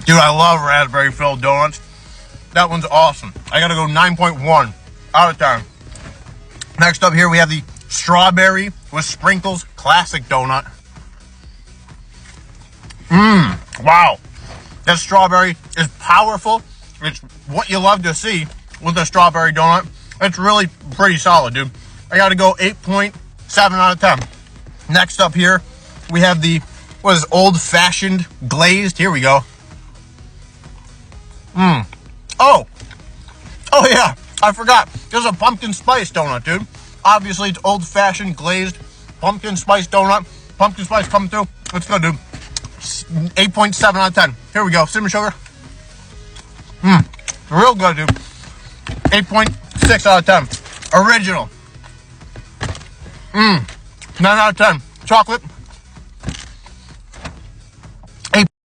Dude, I love raspberry filled donuts. That one's awesome. I gotta go 9.1 out of 10. Next up here, we have the strawberry with sprinkles classic donut. Wow. That strawberry is powerful. It's what you love to see with a strawberry donut. It's really pretty solid, dude. I gotta go 8.7 out of 10. Next up here, we have the, what is it, old-fashioned glazed. Here we go. Oh yeah, I forgot. There's a pumpkin spice donut, dude. Obviously, it's old-fashioned glazed pumpkin spice donut. Pumpkin spice coming through. Let's go, dude. 8.7 out of 10. Here we go. Cinnamon sugar. Real good, dude. 8.6 out of 10. Original. 9 out of 10. Chocolate.